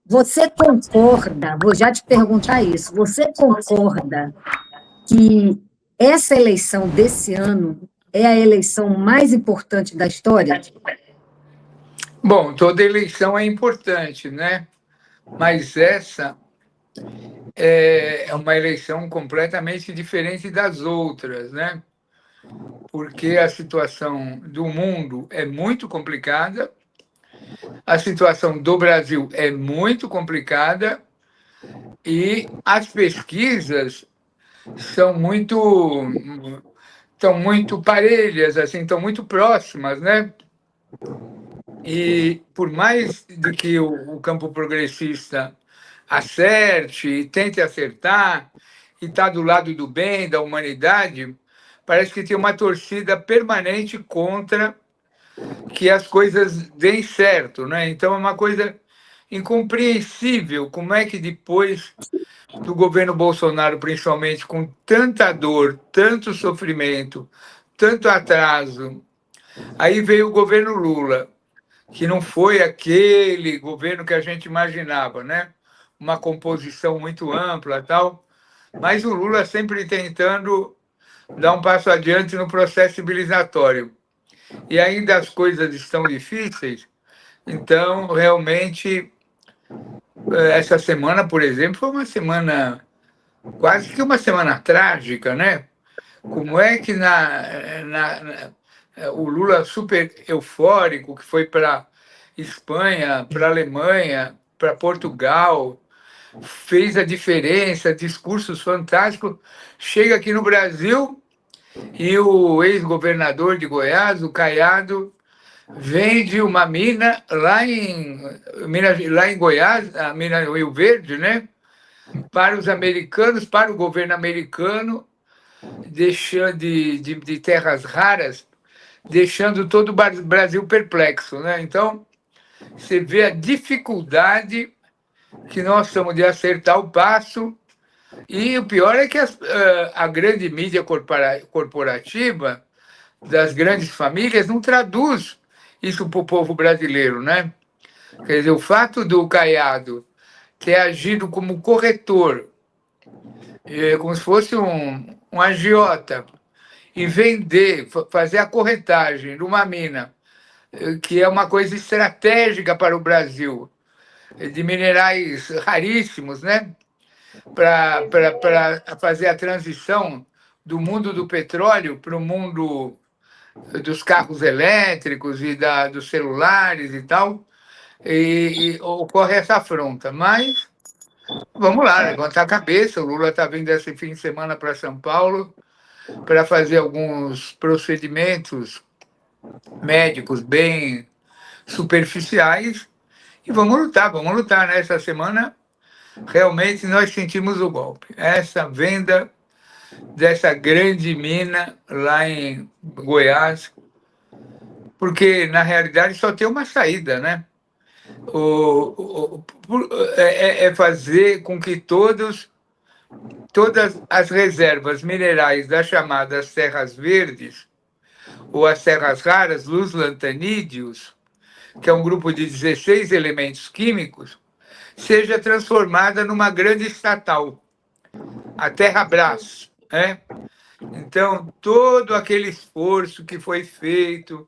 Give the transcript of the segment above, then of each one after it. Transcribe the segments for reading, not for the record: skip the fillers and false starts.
Você concorda, vou já te perguntar isso, você concorda que essa eleição desse ano é a eleição mais importante da história? Bom, toda eleição é importante, né? Mas essa é uma eleição completamente diferente das outras, né? Porque a situação do mundo é muito complicada, a situação do Brasil é muito complicada e as pesquisas são muito parelhas, assim, estão muito próximas, né? E por mais de que o campo progressista acerte e tente acertar e está do lado do bem, da humanidade, parece que tem uma torcida permanente contra que as coisas deem certo, né? Então é uma coisa incompreensível como é que depois do governo Bolsonaro, principalmente, com tanta dor, tanto sofrimento, tanto atraso, aí veio o governo Lula, que não foi aquele governo que a gente imaginava, né? Uma composição muito ampla, tal, mas o Lula sempre tentando dar um passo adiante no processo civilizatório. E ainda as coisas estão difíceis, então realmente essa semana, por exemplo, foi uma semana quase que uma semana trágica, né? Como é que o Lula super eufórico, que foi para Espanha, para Alemanha, para Portugal, fez a diferença, discursos fantásticos, chega aqui no Brasil e o ex-governador de Goiás, o Caiado, vende uma mina lá em Goiás, a mina Rio Verde, né? Para os americanos, para o governo americano, deixando de terras raras, deixando todo o Brasil perplexo, né? Então, você vê a dificuldade que nós temos de acertar o passo, e o pior é que a grande mídia corporativa das grandes famílias não traduz isso para o povo brasileiro, né? Quer dizer, o fato do Caiado ter agido como corretor, como se fosse um agiota, e vender, fazer a corretagem de uma mina, que é uma coisa estratégica para o Brasil, de minerais raríssimos, né? Para fazer a transição do mundo do petróleo para o mundo dos carros elétricos e dos celulares e tal, e ocorre essa afronta. Mas vamos lá, levantar a cabeça. O Lula está vindo esse fim de semana para São Paulo para fazer alguns procedimentos médicos bem superficiais e vamos lutar. Nessa semana, realmente nós sentimos o golpe. Essa venda dessa grande mina lá em Goiás, porque na realidade só tem uma saída, né? É fazer com que todas as reservas minerais das chamadas terras verdes ou as terras raras, luz lantanídeos, que é um grupo de 16 elementos químicos, seja transformada numa grande estatal, a Terrabras, né? Então, todo aquele esforço que foi feito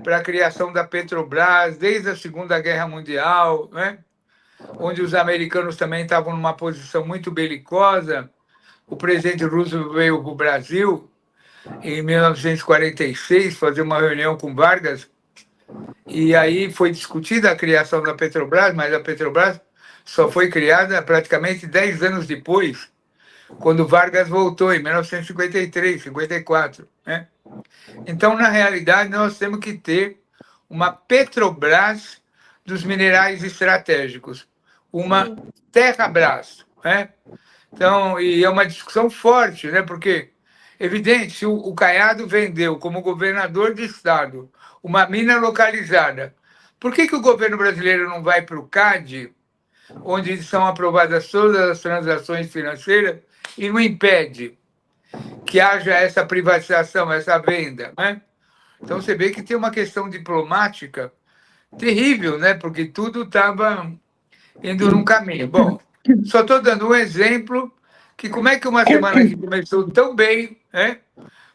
para a criação da Petrobras desde a Segunda Guerra Mundial, né? Onde os americanos também estavam numa posição muito belicosa. O presidente Roosevelt veio para o Brasil em 1946 fazer uma reunião com Vargas, e aí foi discutida a criação da Petrobras, mas a Petrobras só foi criada praticamente 10 anos depois, quando Vargas voltou, em 1953, 54. Né? Então, na realidade, nós temos que ter uma Petrobras dos minerais estratégicos, uma Terrabras. Né? Então, e é uma discussão forte, né? Porque, evidente, se o Caiado vendeu como governador de Estado uma mina localizada, por que o governo brasileiro não vai para o CAD, onde são aprovadas todas as transações financeiras, e não impede que haja essa privatização, essa venda? Né? Então, você vê que tem uma questão diplomática terrível, né? Porque tudo estava indo num caminho. Bom, só estou dando um exemplo que como é que uma semana que começou tão bem, né?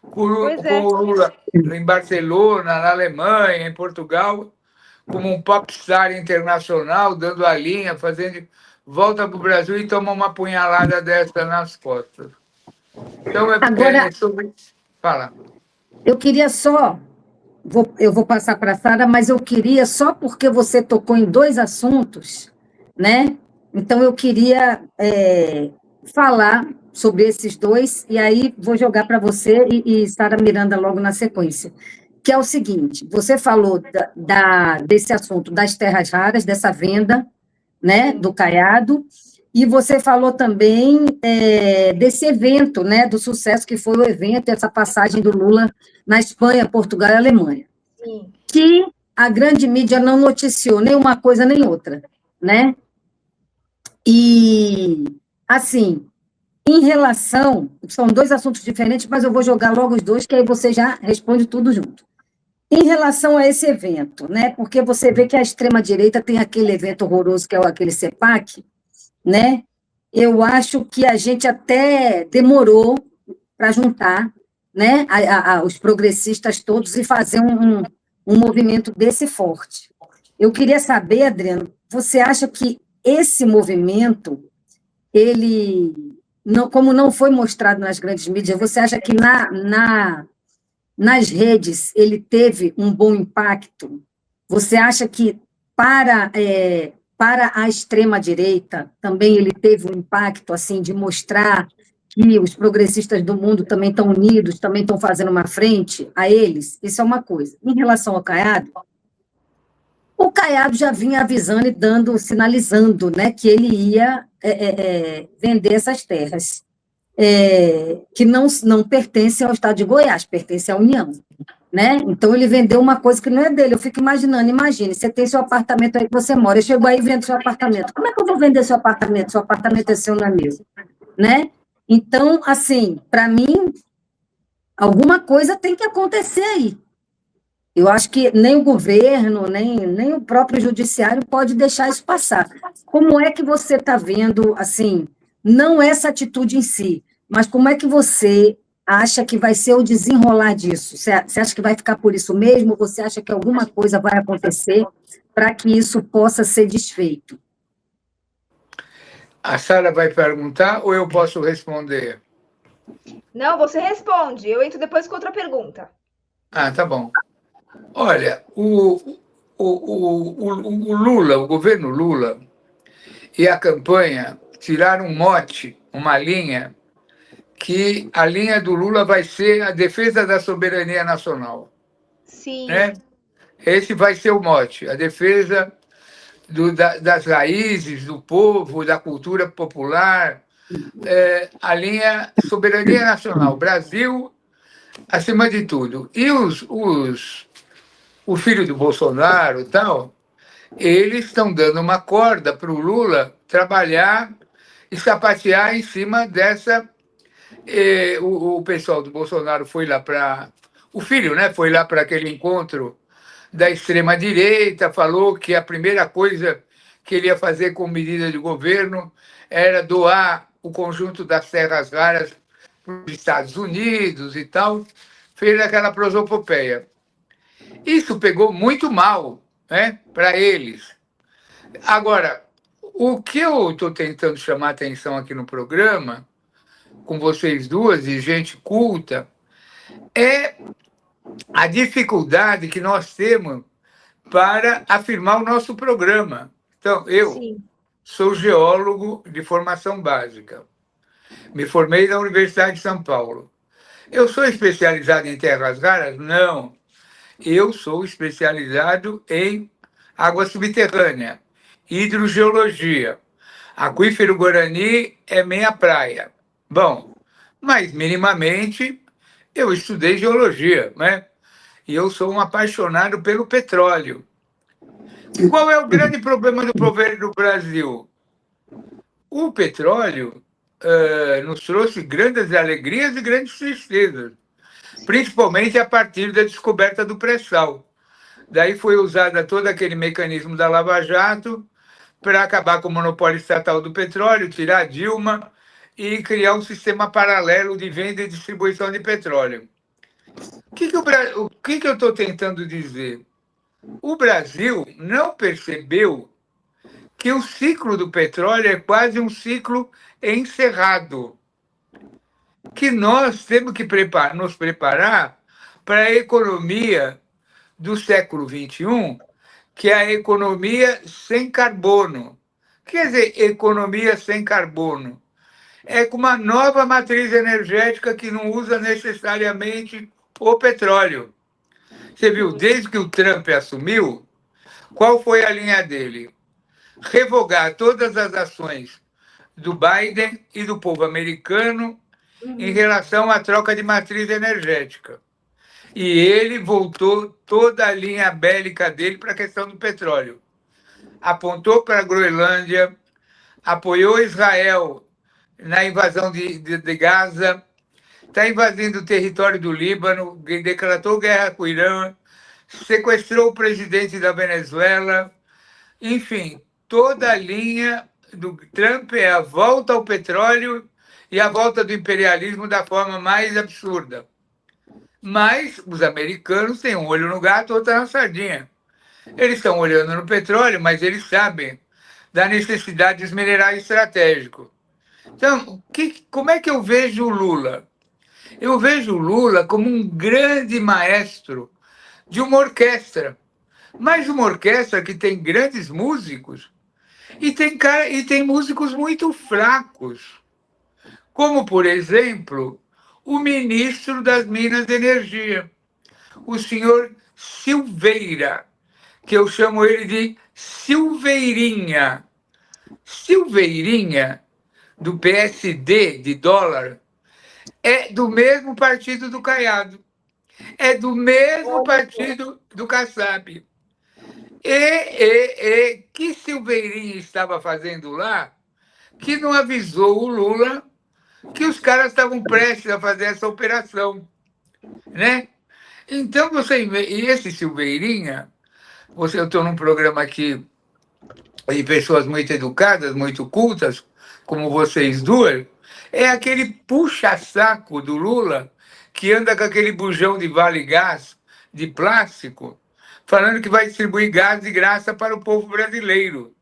Com o Lula em Barcelona, na Alemanha, em Portugal, como um popstar internacional, dando a linha, fazendo volta para o Brasil e toma uma punhalada dessa nas costas. Então, Agora, sobre... Fala. eu queria só, eu vou passar para a Sara, mas eu queria, só porque você tocou em dois assuntos, né? Então, eu queria falar sobre esses dois, e aí vou jogar para você e Sara Miranda logo na sequência. Que é o seguinte, você falou desse assunto das terras raras, dessa venda, né, do Caiado, e você falou também desse evento, né, do sucesso que foi o evento, essa passagem do Lula na Espanha, Portugal e Alemanha. Sim. Que a grande mídia não noticiou nem uma coisa nem outra, né? E, assim, em relação, são dois assuntos diferentes, mas eu vou jogar logo os dois, que aí você já responde tudo junto. Em relação a esse evento, né? Porque você vê que a extrema-direita tem aquele evento horroroso que é aquele CEPAC, né? Eu acho que a gente até demorou para juntar, né? Os progressistas todos e fazer um movimento desse forte. Eu queria saber, Adriano, você acha que esse movimento, ele, não, como não foi mostrado nas grandes mídias, você acha que nas redes ele teve um bom impacto? Você acha que para a extrema-direita também ele teve um impacto assim de mostrar que os progressistas do mundo também estão unidos, também estão fazendo uma frente a eles? Isso é uma coisa. Em relação ao Caiado, o Caiado já vinha avisando e sinalizando, né, que ele ia vender essas terras. Que não pertence ao Estado de Goiás, pertence à União, né? Então, ele vendeu uma coisa que não é dele. Eu fico imaginando, imagine, você tem seu apartamento aí que você mora, eu chego aí e vendo seu apartamento. Como é que eu vou vender seu apartamento? Seu apartamento é seu, não é meu, né? Então, assim, para mim, alguma coisa tem que acontecer aí. Eu acho que nem o governo, nem o próprio judiciário pode deixar isso passar. Como é que você está vendo, assim, não essa atitude em si, mas como é que você acha que vai ser o desenrolar disso? Você acha que vai ficar por isso mesmo? Você acha que alguma coisa vai acontecer para que isso possa ser desfeito? A Sara vai perguntar ou eu posso responder? Não, você responde. Eu entro depois com outra pergunta. Ah, tá bom. Olha, o Lula, o governo Lula e a campanha tiraram um mote, uma linha, que a linha do Lula vai ser a defesa da soberania nacional. Sim. Né? Esse vai ser o mote, a defesa das raízes do povo, da cultura popular, a linha soberania nacional, Brasil acima de tudo. E o filho do Bolsonaro e tal, eles estão dando uma corda para o Lula trabalhar e sapatear em cima dessa. O pessoal do Bolsonaro foi lá para. O filho, né? Foi lá para aquele encontro da extrema-direita, falou que a primeira coisa que ele ia fazer com medida de governo era doar o conjunto das terras raras para os Estados Unidos e tal. Fez aquela prosopopeia. Isso pegou muito mal, né, para eles. Agora, o que eu estou tentando chamar a atenção aqui no programa, com vocês duas e gente culta, é a dificuldade que nós temos para afirmar o nosso programa. Então, eu sou geólogo de formação básica. Me formei na Universidade de São Paulo. Eu sou especializado em terras raras? Não. Eu sou especializado em água subterrânea, hidrogeologia. Aquífero Guarani é minha praia. Bom, mas minimamente eu estudei geologia, né? E eu sou um apaixonado pelo petróleo. Qual é o grande problema do governo do Brasil? O petróleo nos trouxe grandes alegrias e grandes tristezas, principalmente a partir da descoberta do pré-sal. Daí foi usado todo aquele mecanismo da Lava Jato para acabar com o monopólio estatal do petróleo, tirar a Dilma e criar um sistema paralelo de venda e distribuição de petróleo. O que eu estou tentando dizer? O Brasil não percebeu que o ciclo do petróleo é quase um ciclo encerrado, que nós temos que nos preparar para a economia do século XXI, que é a economia sem carbono. Quer dizer, economia sem carbono? É com uma nova matriz energética que não usa necessariamente o petróleo. Você viu, desde que o Trump assumiu, qual foi a linha dele? Revogar todas as ações do Biden e do povo americano em relação à troca de matriz energética. E ele voltou toda a linha bélica dele para a questão do petróleo. Apontou para a Groenlândia, apoiou Israel na invasão de Gaza, está invadindo o território do Líbano, declarou guerra com o Irã, sequestrou o presidente da Venezuela. Enfim, toda a linha do Trump é a volta ao petróleo e a volta do imperialismo da forma mais absurda. Mas os americanos têm um olho no gato, outro na sardinha. Eles estão olhando no petróleo, mas eles sabem da necessidade dos minerais estratégicos. Então, como é que eu vejo o Lula? Eu vejo o Lula como um grande maestro de uma orquestra, mas uma orquestra que tem grandes músicos e tem músicos muito fracos, como, por exemplo, o ministro das Minas de Energia, o senhor Silveira, que eu chamo ele de Silveirinha. Silveirinha, do PSD, de dólar, é do mesmo partido do Caiado, é do mesmo partido do Kassab. Que Silveirinha estava fazendo lá que não avisou o Lula que os caras estavam prestes a fazer essa operação, né? Então, e esse Silveirinha, eu estou num programa aqui de pessoas muito educadas, muito cultas, como vocês duas, é aquele puxa-saco do Lula que anda com aquele bujão de Vale Gás de plástico, falando que vai distribuir gás de graça para o povo brasileiro.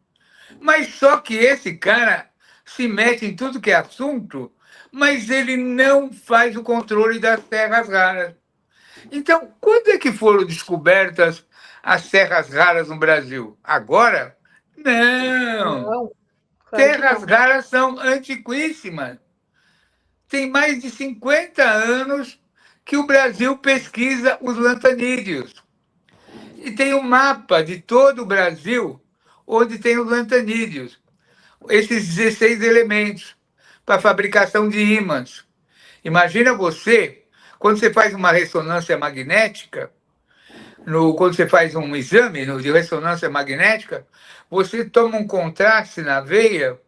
Mas só que esse cara se mete em tudo que é assunto, mas ele não faz o controle das terras raras. Então, quando é que foram descobertas as terras raras no Brasil? Agora? Não. Não, claro que Terras não. raras são antiquíssimas. Tem mais de 50 anos que o Brasil pesquisa os lantanídeos. E tem um mapa de todo o Brasil onde tem os lantanídeos, esses 16 elementos para a fabricação de ímãs. Imagina você, quando você faz uma ressonância magnética, quando você faz um exame de ressonância magnética, você toma um contraste na veia,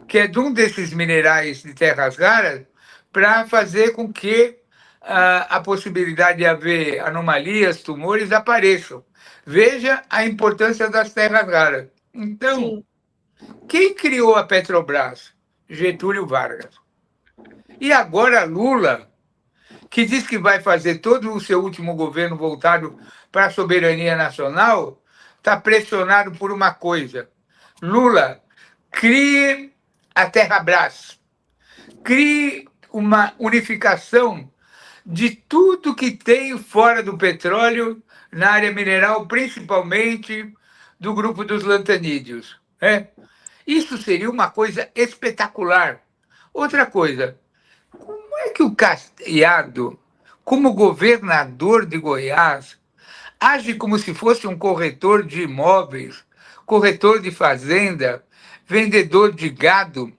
que é de um desses minerais de terras raras, para fazer com que a possibilidade de haver anomalias, tumores, apareçam. Veja a importância das terras raras. Então, Sim. quem criou a Petrobras? Getúlio Vargas. E agora Lula, que diz que vai fazer todo o seu último governo voltado para a soberania nacional, está pressionado por uma coisa. Lula, crie a Terrabras, crie uma unificação de tudo que tem fora do petróleo, na área mineral, principalmente do grupo dos lantanídeos. Né? Isso seria uma coisa espetacular. Outra coisa, como é que o Caiado, como governador de Goiás, age como se fosse um corretor de imóveis, corretor de fazenda, vendedor de gado?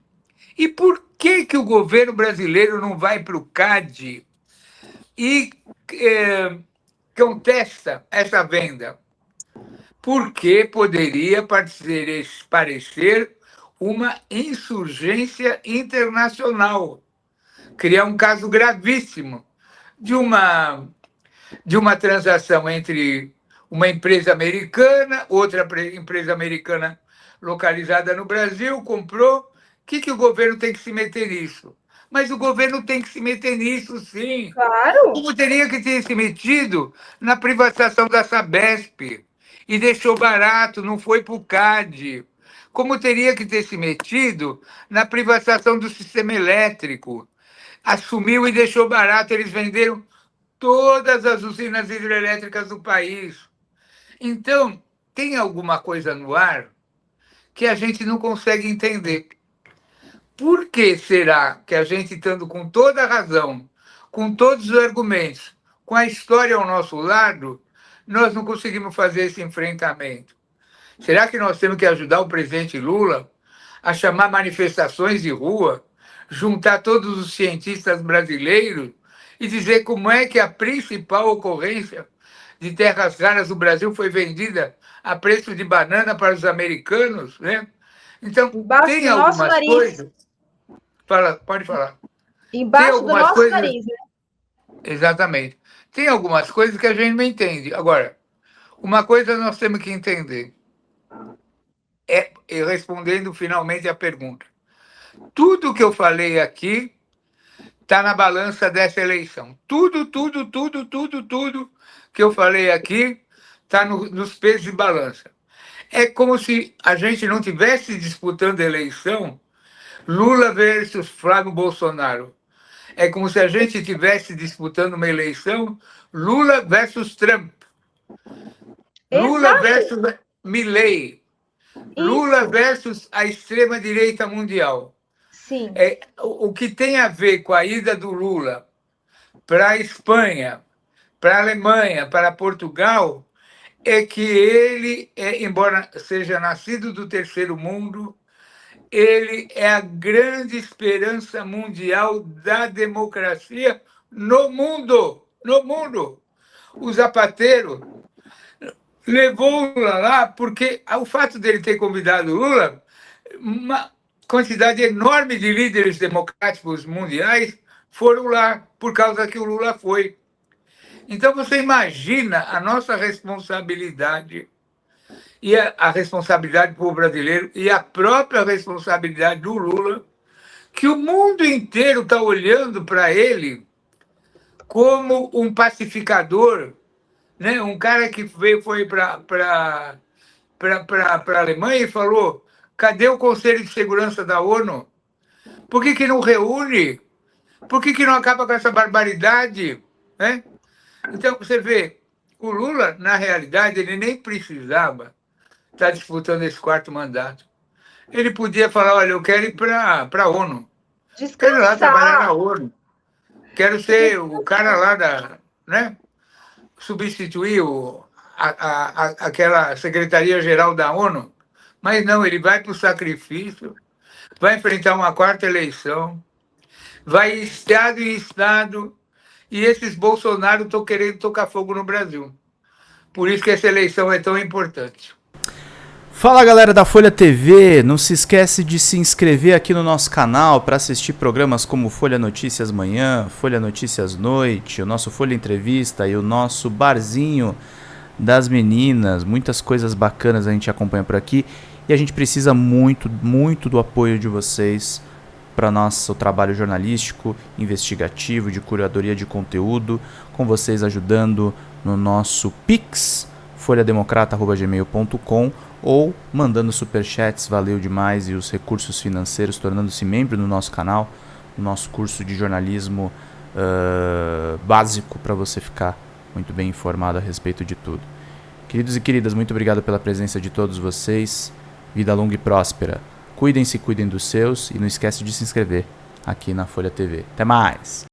E por que o governo brasileiro não vai para o CAD e contesta essa venda? Porque poderia parecer uma insurgência internacional, criar um caso gravíssimo de uma transação entre uma empresa americana, outra empresa americana localizada no Brasil, comprou. O que o governo tem que se meter nisso? Mas o governo tem que se meter nisso, sim. Claro. Como teria que ter se metido na privatização da Sabesp e deixou barato, não foi para o CAD. Como teria que ter se metido na privatização do sistema elétrico. Assumiu e deixou barato, eles venderam todas as usinas hidrelétricas do país. Então, tem alguma coisa no ar que a gente não consegue entender. Por que será que a gente, estando com toda a razão, com todos os argumentos, com a história ao nosso lado, nós não conseguimos fazer esse enfrentamento? Será que nós temos que ajudar o presidente Lula a chamar manifestações de rua, juntar todos os cientistas brasileiros e dizer como é que a principal ocorrência de terras raras do Brasil foi vendida a preço de banana para os americanos, né? Então, Embaixo tem do nosso algumas nariz. coisas... Pode falar. Embaixo do nosso coisas... nariz, né? Exatamente. Tem algumas coisas que a gente não entende. Agora, uma coisa nós temos que entender. E respondendo finalmente a pergunta. Tudo que eu falei aqui está na balança dessa eleição. Tudo que eu falei aqui está nos pesos de balança. É como se a gente não estivesse disputando a eleição Lula versus Flávio Bolsonaro. É como se a gente estivesse disputando uma eleição Lula versus Trump. Lula Exato. versus Milei. Lula versus a extrema-direita mundial. Sim. O que tem a ver com a ida do Lula para a Espanha, para a Alemanha, para Portugal, é que ele, embora seja nascido do terceiro mundo, ele é a grande esperança mundial da democracia no mundo. No mundo. O Zapatero levou o Lula lá porque o fato dele ter convidado o Lula, uma quantidade enorme de líderes democráticos mundiais foram lá por causa que o Lula foi. Então, você imagina a nossa responsabilidade e a responsabilidade do povo brasileiro e a própria responsabilidade do Lula, que o mundo inteiro está olhando para ele como um pacificador, né? Um cara que foi para a Alemanha e falou: cadê o Conselho de Segurança da ONU? Por que não reúne? Por que não acaba com essa barbaridade? Né? Então, você vê, o Lula, na realidade, ele nem precisava estar disputando esse quarto mandato. Ele podia falar: olha, eu quero ir para a ONU. Quero ir lá trabalhar na ONU. Quero ser o cara lá da... né? Substituir aquela Secretaria-Geral da ONU. Mas não, ele vai para o sacrifício, vai enfrentar uma quarta eleição, vai estado em estado, e esses Bolsonaro estão querendo tocar fogo no Brasil. Por isso que essa eleição é tão importante. Fala, galera da Folha TV, não se esquece de se inscrever aqui no nosso canal para assistir programas como Folha Notícias Manhã, Folha Notícias Noite, o nosso Folha Entrevista e o nosso Barzinho das Meninas. Muitas coisas bacanas a gente acompanha por aqui e a gente precisa muito do apoio de vocês para nosso trabalho jornalístico, investigativo, de curadoria de conteúdo, com vocês ajudando no nosso Pix, folhademocrata@gmail.com, ou mandando superchats, valeu demais, e os recursos financeiros, tornando-se membro do nosso canal, no nosso curso de jornalismo básico, para você ficar muito bem informado a respeito de tudo. Queridos e queridas, muito obrigado pela presença de todos vocês, vida longa e próspera, cuidem-se, cuidem dos seus, e não esquece de se inscrever aqui na Folha TV. Até mais!